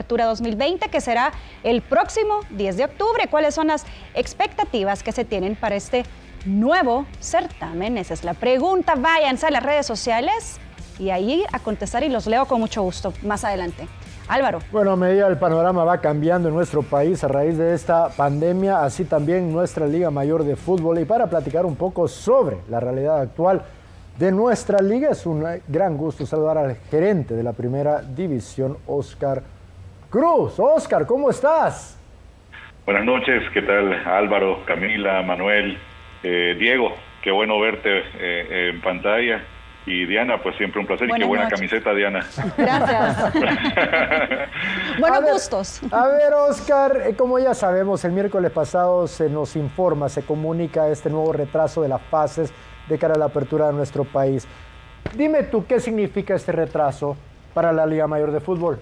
Apertura 2020, que será el próximo 10 de octubre. ¿Cuáles son las expectativas que se tienen para este nuevo certamen? Esa es la pregunta. Váyanse a las redes sociales y ahí a contestar y los leo con mucho gusto más adelante. Álvaro. Bueno, a medida el panorama va cambiando en nuestro país a raíz de esta pandemia, así también nuestra Liga Mayor de Fútbol. Y para platicar un poco sobre la realidad actual de nuestra liga, es un gran gusto saludar al gerente de la Primera División, Oscar Cruz. Oscar, ¿cómo estás? Buenas noches, ¿qué tal Álvaro, Camila, Manuel, Diego? Qué bueno verte en pantalla. Y Diana, pues siempre un placer. Buenas y qué buena noches. Camiseta, Diana. Gracias. Buenos gustos. A ver, Oscar, como ya sabemos, el miércoles pasado se nos informa, se comunica este nuevo retraso de las fases de cara a la apertura de nuestro país. Dime tú, ¿qué significa este retraso para la Liga Mayor de Fútbol?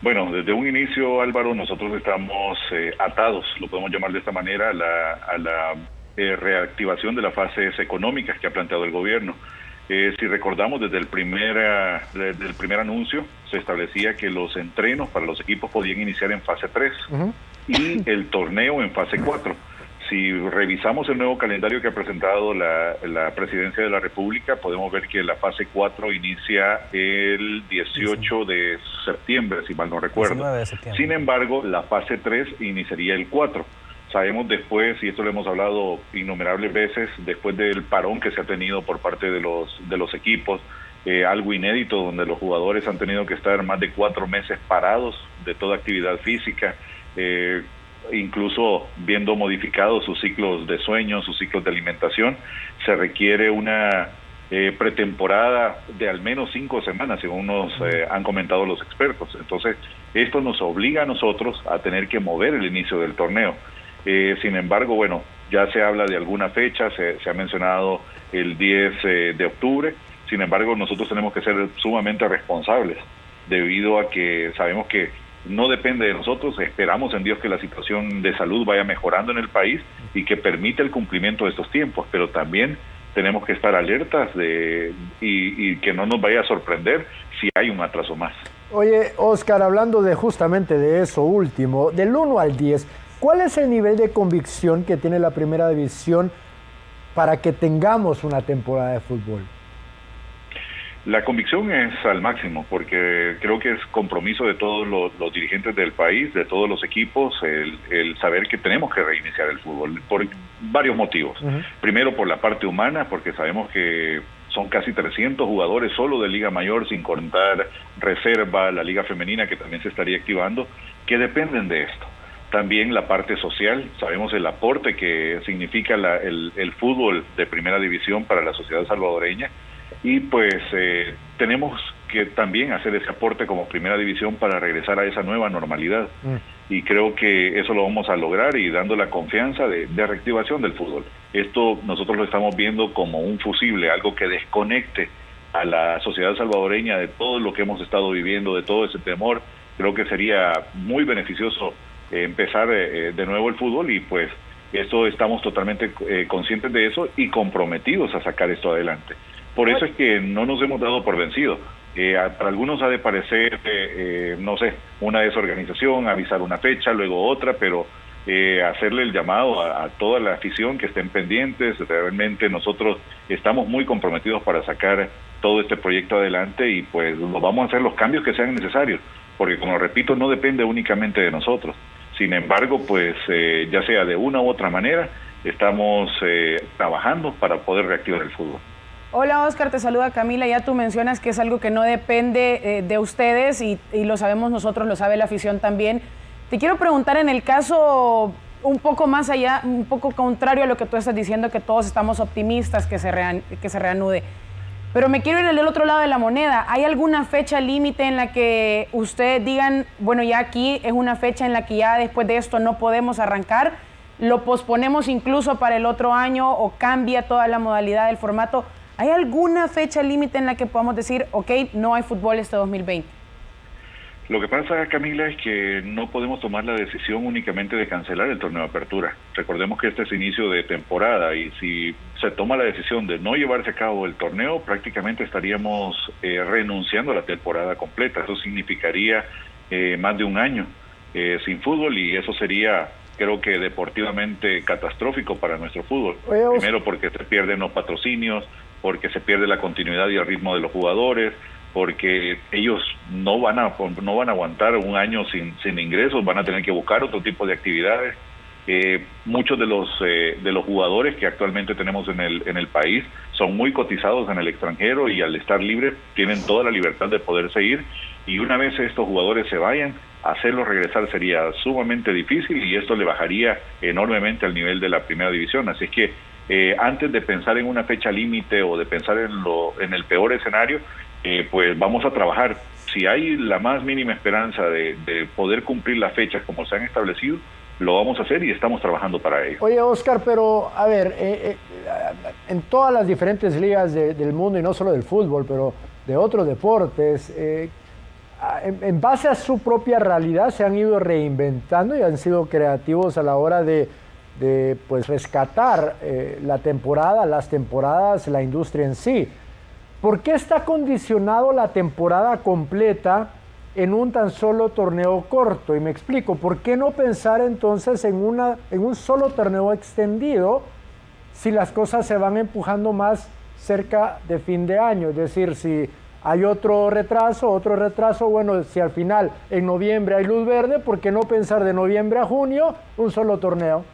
Bueno, desde un inicio, Álvaro, nosotros estamos atados, lo podemos llamar de esta manera, a la reactivación de las fases económicas que ha planteado el gobierno. Si recordamos, desde el primer anuncio se establecía que los entrenos para los equipos podían iniciar en fase 3 y el torneo en fase 4. Si revisamos el nuevo calendario que ha presentado la Presidencia de la República, podemos ver que la fase 4 inicia el 18 de septiembre, si mal no recuerdo. 19 de septiembre. Sin embargo, la fase 3 iniciaría el 4. Sabemos después, y esto lo hemos hablado innumerables veces, después del parón que se ha tenido por parte de los equipos, algo inédito donde los jugadores han tenido que estar más de 4 meses parados de toda actividad física, incluso viendo modificados sus ciclos de sueño, sus ciclos de alimentación. Se requiere una pretemporada de al menos 5 semanas, según nos han comentado los expertos. Entonces, esto nos obliga a nosotros a tener que mover el inicio del torneo. Sin embargo, bueno, ya se habla de alguna fecha, se ha mencionado el 10 de octubre. Sin embargo, nosotros tenemos que ser sumamente responsables, debido a que sabemos que no depende de nosotros. Esperamos en Dios que la situación de salud vaya mejorando en el país y que permita el cumplimiento de estos tiempos, pero también tenemos que estar alertas y que no nos vaya a sorprender si hay un atraso más. Oye, Oscar, hablando justamente de eso último, del 1 al 10, ¿cuál es el nivel de convicción que tiene la Primera División para que tengamos una temporada de fútbol? La convicción es al máximo, porque creo que es compromiso de todos los dirigentes del país, de todos los equipos, el saber que tenemos que reiniciar el fútbol, por varios motivos. Primero, por la parte humana, porque sabemos que son casi 300 jugadores solo de Liga Mayor, sin contar reserva, la Liga Femenina, que también se estaría activando, que dependen de esto. También la parte social, sabemos el aporte que significa el fútbol de Primera División para la sociedad salvadoreña, y pues tenemos que también hacer ese aporte como Primera División para regresar a esa nueva normalidad. Y creo que eso lo vamos a lograr, y dando la confianza de reactivación del fútbol. Esto nosotros lo estamos viendo como un fusible, algo que desconecte a la sociedad salvadoreña de todo lo que hemos estado viviendo, de todo ese temor. Creo que sería muy beneficioso empezar de nuevo el fútbol, y pues esto estamos totalmente conscientes de eso y comprometidos a sacar esto adelante. Por eso es que no nos hemos dado por vencidos. Para algunos ha de parecer, no sé, una desorganización, avisar una fecha, luego otra, pero hacerle el llamado a toda la afición que estén pendientes. Realmente nosotros estamos muy comprometidos para sacar todo este proyecto adelante, y pues vamos a hacer los cambios que sean necesarios, porque como repito, no depende únicamente de nosotros. Sin embargo, pues ya sea de una u otra manera, estamos trabajando para poder reactivar el fútbol. Hola Oscar, te saluda Camila. Ya tú mencionas que es algo que no depende de ustedes y lo sabemos nosotros, lo sabe la afición también. Te quiero preguntar, en el caso un poco más allá, un poco contrario a lo que tú estás diciendo, que todos estamos optimistas que se reanude. Pero me quiero ir al otro lado de la moneda. ¿Hay alguna fecha límite en la que ustedes digan, bueno, ya aquí es una fecha en la que ya después de esto no podemos arrancar, lo posponemos incluso para el otro año o cambia toda la modalidad del formato? ¿Hay alguna fecha límite en la que podamos decir, ok, no hay fútbol este 2020? Lo que pasa, Camila, es que no podemos tomar la decisión únicamente de cancelar el torneo de apertura. Recordemos que este es inicio de temporada, y si se toma la decisión de no llevarse a cabo el torneo, prácticamente estaríamos renunciando a la temporada completa. Eso significaría más de un año sin fútbol, y eso sería, creo que deportivamente catastrófico para nuestro fútbol. Primero porque se pierden los patrocinios, porque se pierde la continuidad y el ritmo de los jugadores, porque ellos no van a aguantar un año sin ingresos, van a tener que buscar otro tipo de actividades. Muchos de los jugadores que actualmente tenemos en el país son muy cotizados en el extranjero, y al estar libres tienen toda la libertad de poder seguir, y una vez estos jugadores se vayan, hacerlos regresar sería sumamente difícil, y esto le bajaría enormemente al nivel de la primera división. Así es que antes de pensar en una fecha límite o de pensar en el peor escenario, pues vamos a trabajar. Si hay la más mínima esperanza de poder cumplir las fechas como se han establecido, lo vamos a hacer y estamos trabajando para ello. Oye, Oscar, pero a ver, en todas las diferentes ligas del mundo, y no solo del fútbol, pero de otros deportes, en base a su propia realidad se han ido reinventando y han sido creativos a la hora de pues rescatar las temporadas, la industria en sí. ¿Por qué está condicionado la temporada completa en un tan solo torneo corto? Y me explico, ¿por qué no pensar entonces en un solo torneo extendido si las cosas se van empujando más cerca de fin de año? Es decir, si hay otro retraso, bueno, si al final en noviembre hay luz verde, ¿por qué no pensar de noviembre a junio un solo torneo?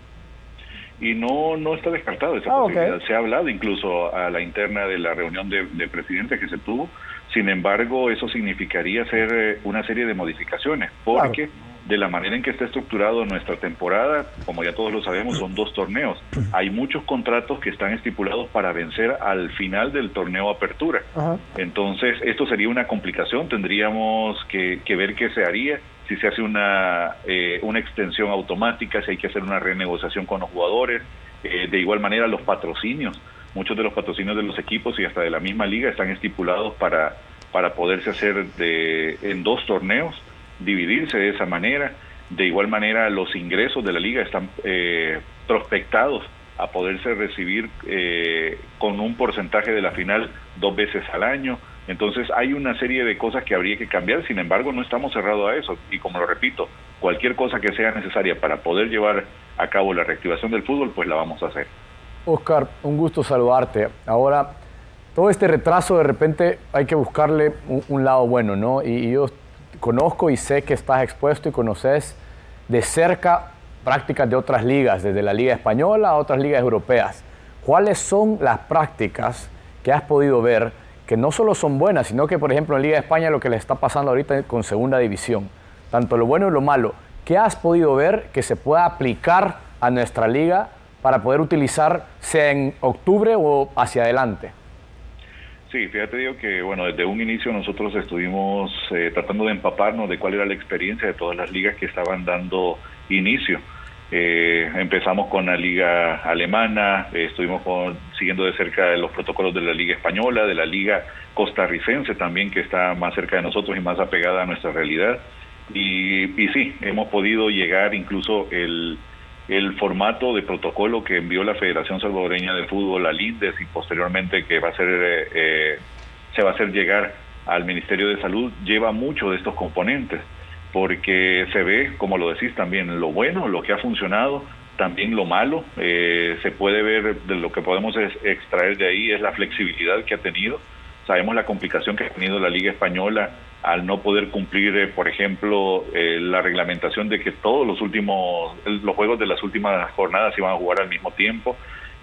Y no está descartado esa posibilidad. Okay. Se ha hablado incluso a la interna de la reunión de presidentes que se tuvo. Sin embargo, eso significaría hacer una serie de modificaciones, porque de la manera en que está estructurado nuestra temporada, como ya todos lo sabemos, son 2 torneos. Hay muchos contratos que están estipulados para vencer al final del torneo Apertura. Entonces, esto sería una complicación. Tendríamos que ver qué se haría, si se hace una extensión automática, si hay que hacer una renegociación con los jugadores. De igual manera, los patrocinios. Muchos de los patrocinios de los equipos y hasta de la misma liga están estipulados para poderse hacer en 2 torneos, dividirse de esa manera. De igual manera, los ingresos de la liga están prospectados a poderse recibir con un porcentaje de la final 2 veces al año. Entonces hay una serie de cosas que habría que cambiar. Sin embargo, no estamos cerrados a eso, y como lo repito, cualquier cosa que sea necesaria para poder llevar a cabo la reactivación del fútbol, pues la vamos a hacer. Oscar, un gusto saludarte. Ahora, todo este retraso, de repente hay que buscarle un lado bueno, ¿no? Y yo conozco y sé que estás expuesto y conoces de cerca prácticas de otras ligas, desde la Liga Española a otras ligas europeas. ¿Cuáles son las prácticas que has podido ver que no solo son buenas, sino que, por ejemplo, en Liga de España lo que le está pasando ahorita con Segunda División, tanto lo bueno y lo malo, ¿qué has podido ver que se pueda aplicar a nuestra liga para poder utilizar, sea en octubre o hacia adelante? Sí, fíjate, digo que bueno, desde un inicio nosotros estuvimos tratando de empaparnos de cuál era la experiencia de todas las ligas que estaban dando inicio. Empezamos con la liga alemana, estuvimos siguiendo de cerca los protocolos de la liga española, de la liga costarricense también, que está más cerca de nosotros y más apegada a nuestra realidad. Y sí, hemos podido llegar incluso el formato de protocolo que envió la Federación Salvadoreña de Fútbol al INDES, y posteriormente que se va a hacer llegar al Ministerio de Salud, lleva mucho de estos componentes, porque se ve, como lo decís también, lo bueno, lo que ha funcionado, también lo malo. Se puede ver, de lo que podemos extraer de ahí es la flexibilidad que ha tenido. Sabemos la complicación que ha tenido la Liga Española al no poder cumplir, por ejemplo, la reglamentación de que todos los juegos de las últimas jornadas iban a jugar al mismo tiempo.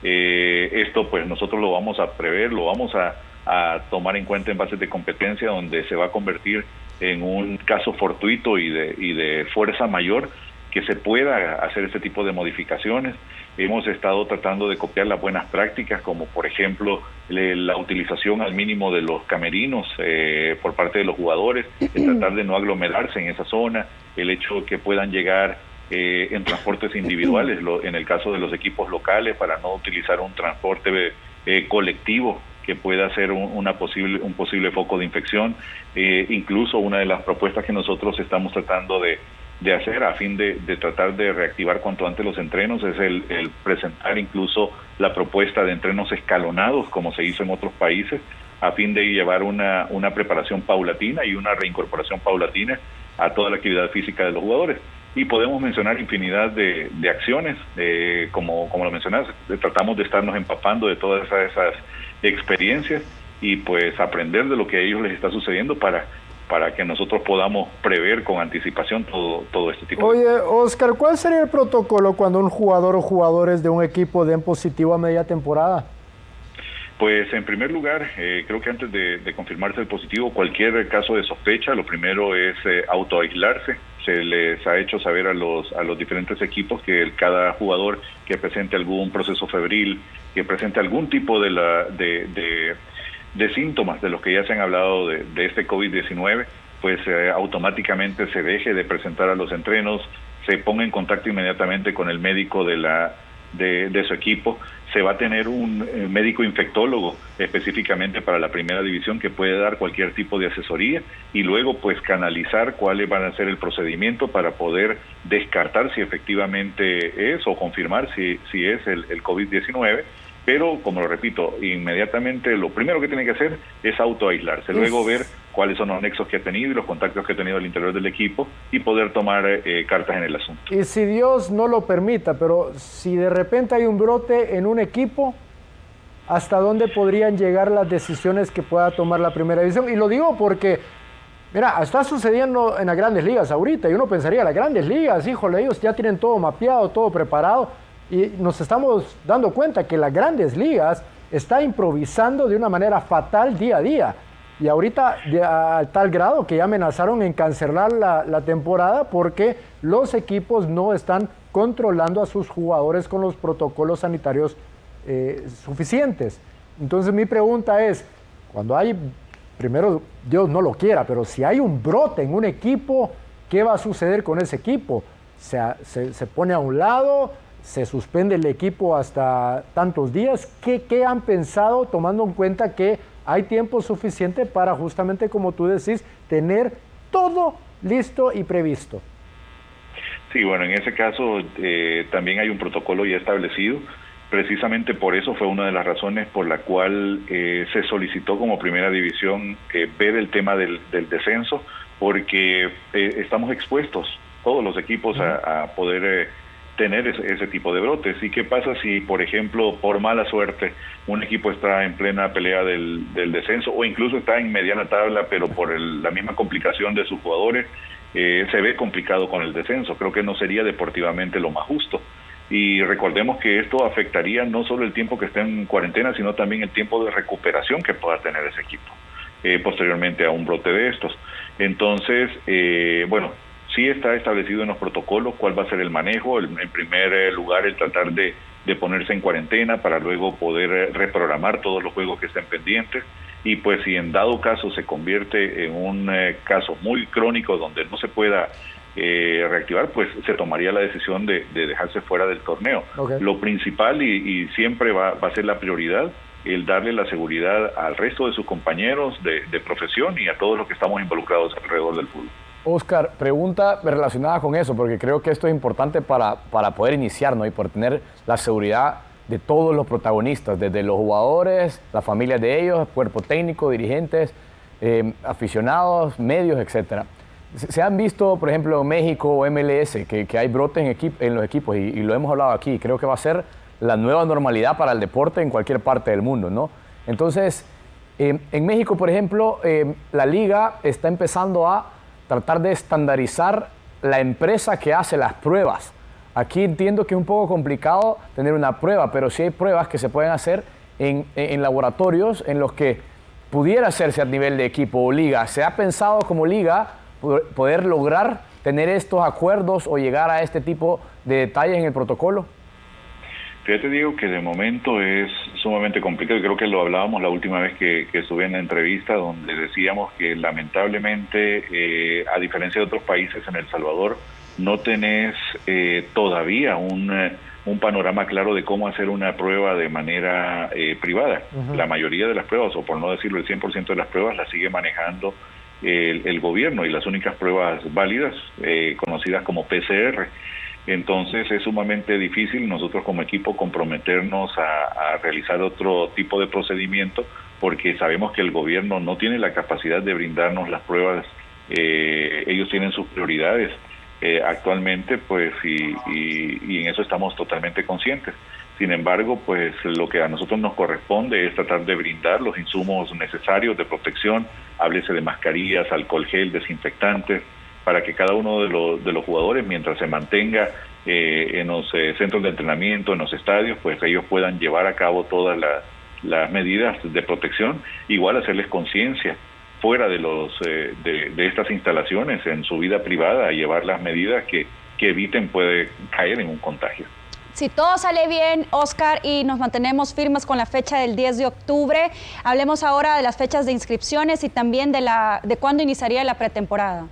Esto pues nosotros lo vamos a prever, lo vamos a tomar en cuenta en bases de competencia, donde se va a convertir en un caso fortuito y de fuerza mayor que se pueda hacer este tipo de modificaciones. Hemos estado tratando de copiar las buenas prácticas, como por ejemplo la utilización al mínimo de los camerinos por parte de los jugadores, tratar de no aglomerarse en esa zona, el hecho que puedan llegar en transportes individuales, en el caso de los equipos locales, para no utilizar un transporte colectivo que pueda ser un posible foco de infección. Incluso una de las propuestas que nosotros estamos tratando de hacer a fin de tratar de reactivar cuanto antes los entrenos es el presentar incluso la propuesta de entrenos escalonados, como se hizo en otros países, a fin de llevar una preparación paulatina y una reincorporación paulatina a toda la actividad física de los jugadores. Y podemos mencionar infinidad de acciones, como lo mencionas, tratamos de estarnos empapando de todas esas experiencias y pues aprender de lo que a ellos les está sucediendo para que nosotros podamos prever con anticipación todo este tipo de... Oye, Oscar, ¿cuál sería el protocolo cuando un jugador o jugadores de un equipo den positivo a media temporada? Pues en primer lugar, creo que antes de confirmarse el positivo, cualquier caso de sospecha, lo primero es autoaislarse. Se les ha hecho saber a los diferentes equipos que cada jugador que presente algún proceso febril, que presente algún tipo de síntomas de los que ya se han hablado de este COVID-19, pues automáticamente se deje de presentar a los entrenos, se ponga en contacto inmediatamente con el médico de su equipo. Se va a tener un médico infectólogo específicamente para la primera división que puede dar cualquier tipo de asesoría y luego pues canalizar cuáles van a ser el procedimiento para poder descartar si efectivamente es o confirmar si es el COVID-19. Pero, como lo repito, inmediatamente lo primero que tiene que hacer es autoaislarse, luego ver cuáles son los nexos que ha tenido y los contactos que ha tenido al interior del equipo y poder tomar cartas en el asunto. Y si Dios no lo permita, pero si de repente hay un brote en un equipo, ¿hasta dónde podrían llegar las decisiones que pueda tomar la primera división? Y lo digo porque, mira, está sucediendo en las grandes ligas ahorita y uno pensaría, las grandes ligas, híjole, ellos ya tienen todo mapeado, todo preparado. Y nos estamos dando cuenta que las grandes ligas está improvisando de una manera fatal día a día. Y ahorita a tal grado que ya amenazaron en cancelar la temporada porque los equipos no están controlando a sus jugadores con los protocolos sanitarios suficientes. Entonces mi pregunta es, cuando hay, primero Dios no lo quiera, pero si hay un brote en un equipo, ¿qué va a suceder con ese equipo? ¿Se pone a un lado? ¿Se suspende el equipo hasta tantos días? ¿Qué han pensado tomando en cuenta que hay tiempo suficiente para justamente, como tú decís, tener todo listo y previsto? Sí, bueno, en ese caso también hay un protocolo ya establecido. Precisamente por eso fue una de las razones por la cual se solicitó como primera división ver el tema del descenso, porque estamos expuestos todos los equipos a poder tener ese tipo de brotes. ¿Y qué pasa si, por ejemplo, por mala suerte, un equipo está en plena pelea del descenso o incluso está en mediana tabla, pero por la misma complicación de sus jugadores se ve complicado con el descenso? Creo que no sería deportivamente lo más justo. Y recordemos que esto afectaría no solo el tiempo que esté en cuarentena, sino también el tiempo de recuperación que pueda tener ese equipo posteriormente a un brote de estos. Entonces, bueno, sí está establecido en los protocolos cuál va a ser el manejo. En primer lugar, el tratar de ponerse en cuarentena para luego poder reprogramar todos los juegos que estén pendientes. Y pues si en dado caso se convierte en un caso muy crónico donde no se pueda reactivar, pues se tomaría la decisión de dejarse fuera del torneo. Okay. Lo principal y siempre va a ser la prioridad, el darle la seguridad al resto de sus compañeros de profesión y a todos los que estamos involucrados alrededor del fútbol. Oscar, pregunta relacionada con eso, porque creo que esto es importante para poder iniciar, ¿no? Y por tener la seguridad de todos los protagonistas, desde los jugadores, las familias de ellos, cuerpo técnico, dirigentes, aficionados, medios, etcétera. Se han visto, por ejemplo, en México o MLS, que hay brotes en los equipos, y lo hemos hablado aquí. Creo que va a ser la nueva normalidad para el deporte en cualquier parte del mundo, ¿no? Entonces, en México, por ejemplo, la liga está empezando a tratar de estandarizar la empresa que hace las pruebas. Aquí entiendo que es un poco complicado tener una prueba, pero sí hay pruebas que se pueden hacer en laboratorios en los que pudiera hacerse a nivel de equipo o liga. ¿Se ha pensado como liga poder lograr tener estos acuerdos o llegar a este tipo de detalles en el protocolo? Fíjate, Diego, que de momento es sumamente complicado. Creo que lo hablábamos la última vez que estuve en la entrevista, donde decíamos que lamentablemente, a diferencia de otros países, en El Salvador no tenés todavía un panorama claro de cómo hacer una prueba de manera privada. Uh-huh. La mayoría de las pruebas, o por no decirlo el 100% de las pruebas, las sigue manejando el gobierno, y las únicas pruebas válidas, conocidas como PCR. Entonces es sumamente difícil nosotros como equipo comprometernos a realizar otro tipo de procedimiento, porque sabemos que el gobierno no tiene la capacidad de brindarnos las pruebas ellos tienen sus prioridades actualmente, pues, y en eso estamos totalmente conscientes. Sin embargo, pues lo que a nosotros nos corresponde es tratar de brindar los insumos necesarios de protección, háblese de mascarillas, alcohol gel, desinfectantes, para que cada uno de los jugadores, mientras se mantenga en los centros de entrenamiento, en los estadios, pues ellos puedan llevar a cabo todas las medidas de protección, igual hacerles conciencia fuera de estas instalaciones, en su vida privada, llevar las medidas que eviten puede caer en un contagio. Si todo sale bien, Oscar, y nos mantenemos firmes con la fecha del 10 de octubre, hablemos ahora de las fechas de inscripciones y también de cuándo iniciaría la pretemporada.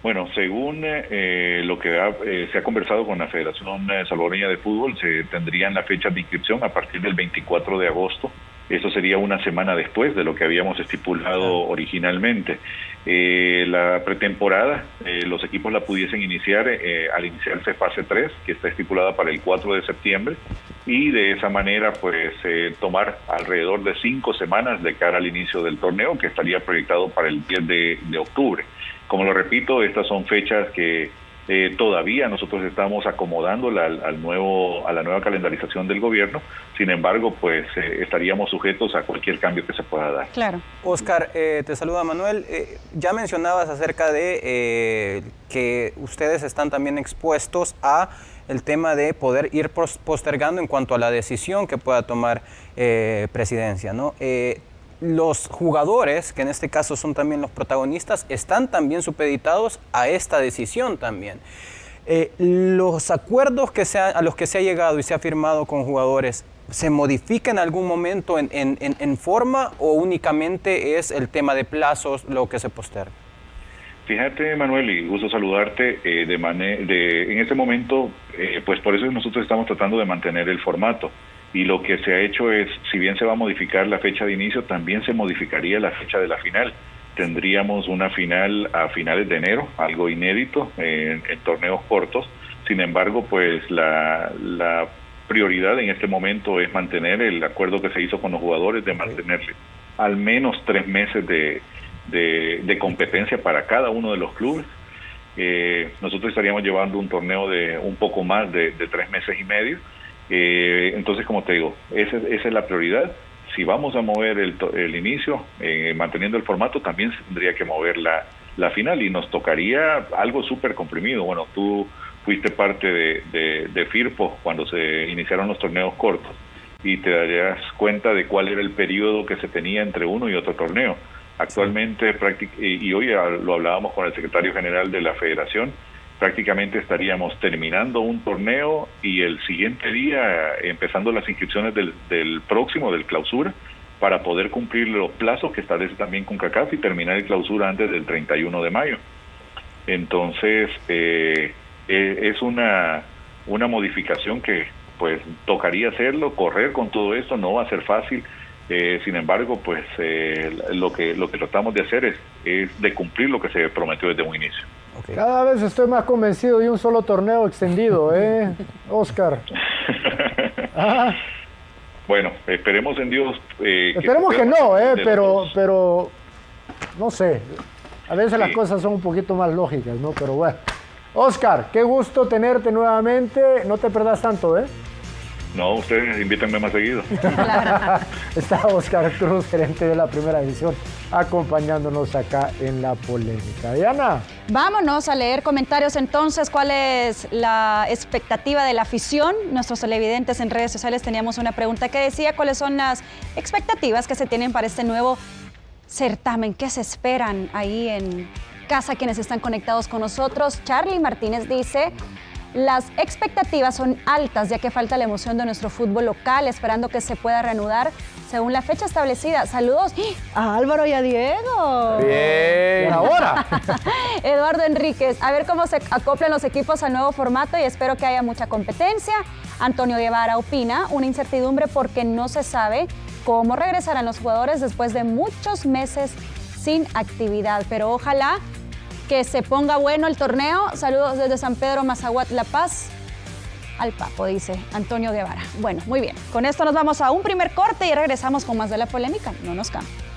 Bueno, según lo que se ha conversado con la Federación Salvadoreña de Fútbol, se tendrían las fechas de inscripción a partir del 24 de agosto. Eso sería una semana después de lo que habíamos estipulado originalmente. La pretemporada, los equipos la pudiesen iniciar al iniciarse fase 3, que está estipulada para el 4 de septiembre, y de esa manera pues tomar alrededor de 5 semanas de cara al inicio del torneo, que estaría proyectado para el 10 de octubre. Como lo repito, estas son fechas que todavía nosotros estamos acomodando a la nueva calendarización del gobierno. Sin embargo, pues estaríamos sujetos a cualquier cambio que se pueda dar. Claro. Oscar, te saluda Manuel. Ya mencionabas acerca de que ustedes están también expuestos a el tema de poder ir postergando en cuanto a la decisión que pueda tomar presidencia, ¿no? Los jugadores, que en este caso son también los protagonistas, están también supeditados a esta decisión también. Los acuerdos a los que se ha llegado y se ha firmado con jugadores, ¿se modifica en algún momento en forma o únicamente es el tema de plazos lo que se posterga? Fíjate, Manuel, y gusto saludarte. En este momento, pues por eso nosotros estamos tratando de mantener el formato. Y lo que se ha hecho es, si bien se va a modificar la fecha de inicio, también se modificaría la fecha de la final. Tendríamos una final a finales de enero, algo inédito en torneos cortos. Sin embargo, pues la prioridad en este momento es mantener el acuerdo que se hizo con los jugadores de mantenerle al menos 3 meses de competencia para cada uno de los clubes. Nosotros estaríamos llevando un torneo de un poco más de 3 meses y medio. Entonces, como te digo, esa es la prioridad. Si vamos a mover el inicio, manteniendo el formato, también se tendría que mover la final y nos tocaría algo súper comprimido. Bueno, tú fuiste parte de FIRPO cuando se iniciaron los torneos cortos y te darías cuenta de cuál era el periodo que se tenía entre uno y otro torneo. Actualmente, y hoy lo hablábamos con el secretario general de la Federación, prácticamente estaríamos terminando un torneo y el siguiente día empezando las inscripciones del próximo, del clausura, para poder cumplir los plazos que establece también CONCACAF y terminar el clausura antes del 31 de mayo. Entonces, es una modificación que pues tocaría hacerlo, correr con todo esto, no va a ser fácil. Sin embargo, pues lo que tratamos de hacer es de cumplir lo que se prometió desde un inicio. Okay. Cada vez estoy más convencido de un solo torneo extendido, Oscar. Ah. Bueno, esperemos en Dios. Esperemos que no, pero no sé. A veces las cosas son un poquito más lógicas, ¿no? Pero bueno. Oscar, qué gusto tenerte nuevamente. No te perdas tanto, No, ustedes invítenme más seguido. Está Oscar Cruz, gerente de la Primera División, acompañándonos acá en La Polémica. Diana. Vámonos a leer comentarios entonces. ¿Cuál es la expectativa de la afición? Nuestros televidentes en redes sociales teníamos una pregunta que decía cuáles son las expectativas que se tienen para este nuevo certamen. ¿Qué se esperan ahí en casa quienes están conectados con nosotros? Charlie Martínez dice: las expectativas son altas ya que falta la emoción de nuestro fútbol local, esperando que se pueda reanudar según la fecha establecida. Saludos a Álvaro y a Diego. Bien. Ahora. Eduardo Enríquez, a ver cómo se acoplan los equipos al nuevo formato y espero que haya mucha competencia. Antonio Guevara opina: una incertidumbre porque no se sabe cómo regresarán los jugadores después de muchos meses sin actividad, pero ojalá que se ponga bueno el torneo. Saludos desde San Pedro, Mazahuat, La Paz. Al Papo, dice Antonio Guevara. Bueno, muy bien. Con esto nos vamos a un primer corte y regresamos con más de La Polémica. No nos cambien.